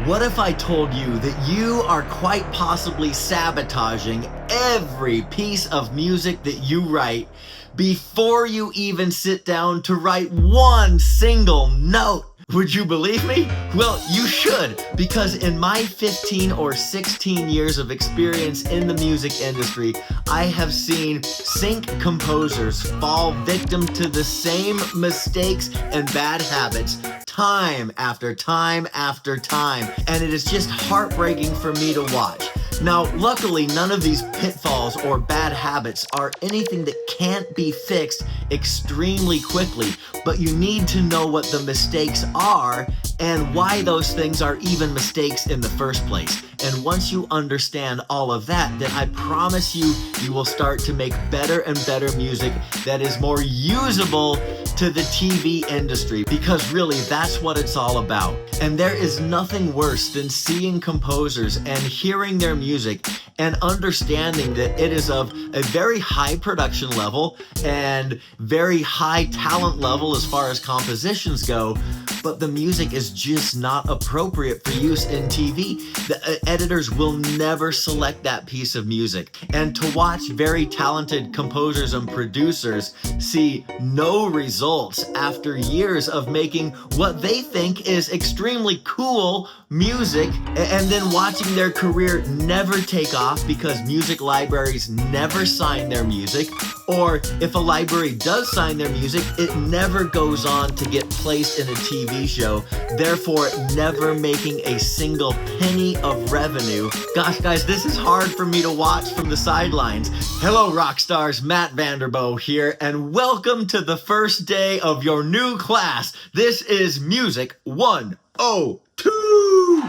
What if I told you that you are quite possibly sabotaging every piece of music that you write before you even sit down to write one single note? Would you believe me? Well, you should, because in my 15 or 16 years of experience in the music industry, I have seen sync composers fall victim to the same mistakes and bad habits time after time after time, and it is just heartbreaking for me to watch. Now, luckily, none of these pitfalls or bad habits are anything that can't be fixed extremely quickly, but you need to know what the mistakes are and why those things are even mistakes in the first place. And once you understand all of that, then I promise you, you will start to make better and better music that is more usable to the TV industry, because really that's what it's all about. And there is nothing worse than seeing composers and hearing their music and understanding that it is of a very high production level and very high talent level as far as compositions go, but the music is just not appropriate for use in TV. The editors will never select that piece of music. And to watch very talented composers and producers see no results after years of making what they think is extremely cool music, and then watching their career never take off because music libraries never sign their music, or if a library does sign their music, it never goes on to get placed in a TV show, therefore never making a single penny of revenue. Gosh, guys, this is hard for me to watch from the sidelines. Hello, rock stars, Matt Vanderbo here, and welcome to the first day of your new class. This is Music 102.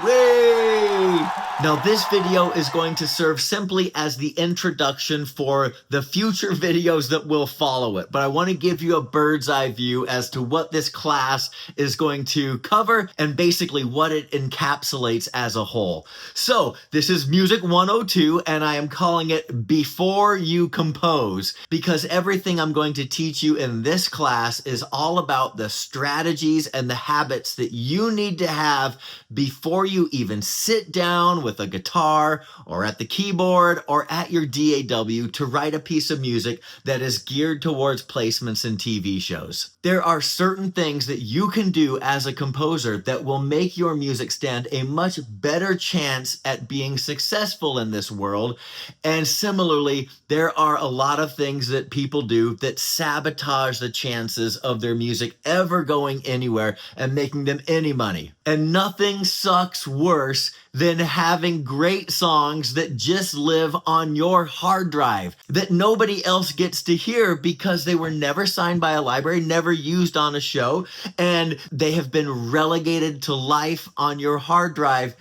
Way! Now, this video is going to serve simply as the introduction for the future videos that will follow it, but I want to give you a bird's eye view as to what this class is going to cover and basically what it encapsulates as a whole. So, this is Music 102, and I am calling it Before You Compose, because everything I'm going to teach you in this class is all about the strategies and the habits that you need to have before you even sit down with a guitar or at the keyboard or at your DAW to write a piece of music that is geared towards placements in TV shows. There are certain things that you can do as a composer that will make your music stand a much better chance at being successful in this world. And similarly, there are a lot of things that people do that sabotage the chances of their music ever going anywhere and making them any money. And nothing sucks worse than having great songs that just live on your hard drive that nobody else gets to hear because they were never signed by a library, never used on a show, and they have been relegated to life on your hard drive,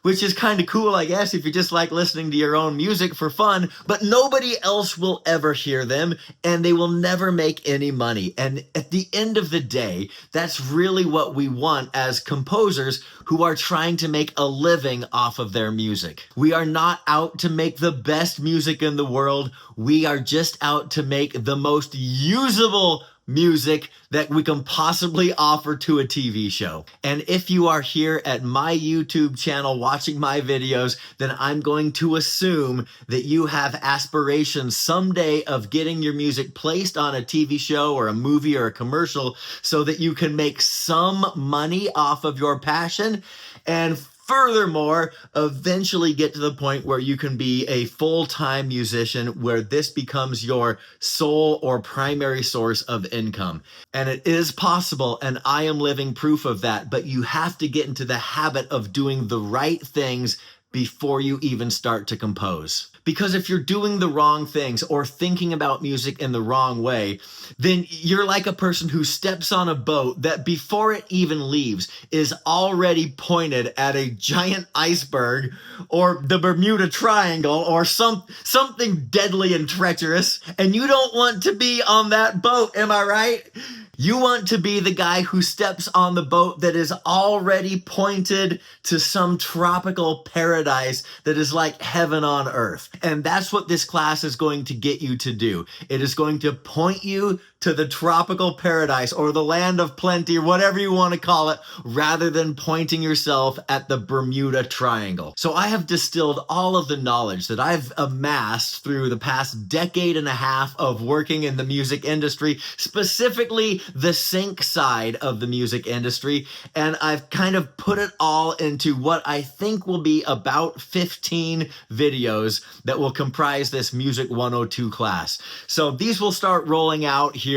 which is kind of cool, I guess, if you just like listening to your own music for fun, but nobody else will ever hear them, and they will never make any money. And at the end of the day, that's really what we want as composers who are trying to make a living off of their music. We are not out to make the best music in the world. We are just out to make the most usable music that we can possibly offer to a TV show. And if you are here at my YouTube channel watching my videos, then I'm going to assume that you have aspirations someday of getting your music placed on a TV show or a movie or a commercial so that you can make some money off of your passion, and furthermore, eventually get to the point where you can be a full-time musician where this becomes your sole or primary source of income. And it is possible, and I am living proof of that, but you have to get into the habit of doing the right things before you even start to compose. Because if you're doing the wrong things or thinking about music in the wrong way, then you're like a person who steps on a boat that before it even leaves is already pointed at a giant iceberg or the Bermuda Triangle or something deadly and treacherous, and you don't want to be on that boat, am I right? You want to be the guy who steps on the boat that is already pointed to some tropical paradise that is like heaven on earth. And that's what this class is going to get you to do. It is going to point you to the tropical paradise or the land of plenty, or whatever you want to call it, rather than pointing yourself at the Bermuda Triangle. So I have distilled all of the knowledge that I've amassed through the past decade and a half of working in the music industry, specifically the sync side of the music industry, and I've kind of put it all into what I think will be about 15 videos that will comprise this Music 102 class. So these will start rolling out here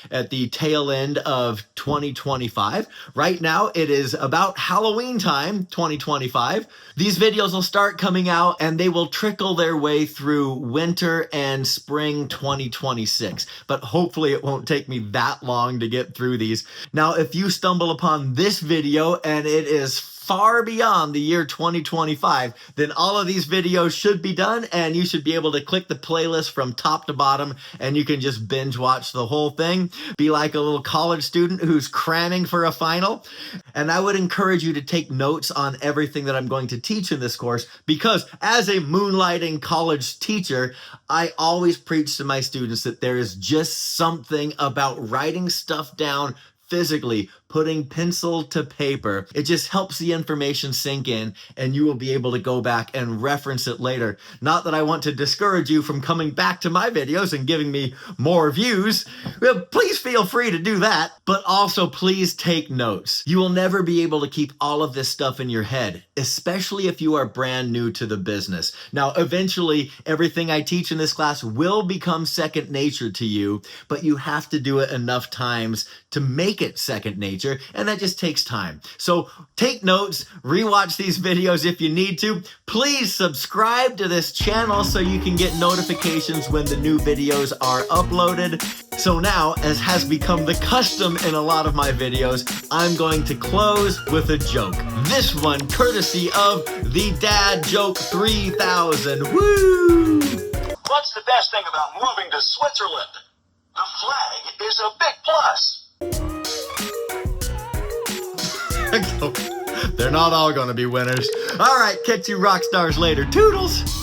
at the tail end of 2025. Right now it is about Halloween time, 2025. These videos will start coming out and they will trickle their way through winter and spring 2026. But hopefully it won't take me that long to get through these. Now, if you stumble upon this video and it is far beyond the year 2025, then all of these videos should be done and you should be able to click the playlist from top to bottom and you can just binge watch the whole thing. Be like a little college student who's cramming for a final. And I would encourage you to take notes on everything that I'm going to teach in this course, because as a moonlighting college teacher, I always preach to my students that there is just something about writing stuff down physically, putting pencil to paper. It just helps the information sink in and you will be able to go back and reference it later. Not that I want to discourage you from coming back to my videos and giving me more views. Well, please feel free to do that, but also please take notes. You will never be able to keep all of this stuff in your head, especially if you are brand new to the business. Now, eventually, everything I teach in this class will become second nature to you, but you have to do it enough times to make it second nature, and that just takes time. So take notes, rewatch these videos if you need to. Please subscribe to this channel so you can get notifications when the new videos are uploaded. So now, as has become the custom in a lot of my videos, I'm going to close with a joke. This one courtesy of the Dad Joke 3000. Woo! What's the best thing about moving to Switzerland? The flag is a big plus. They're not all going to be winners. All right, catch you rock stars later. Toodles!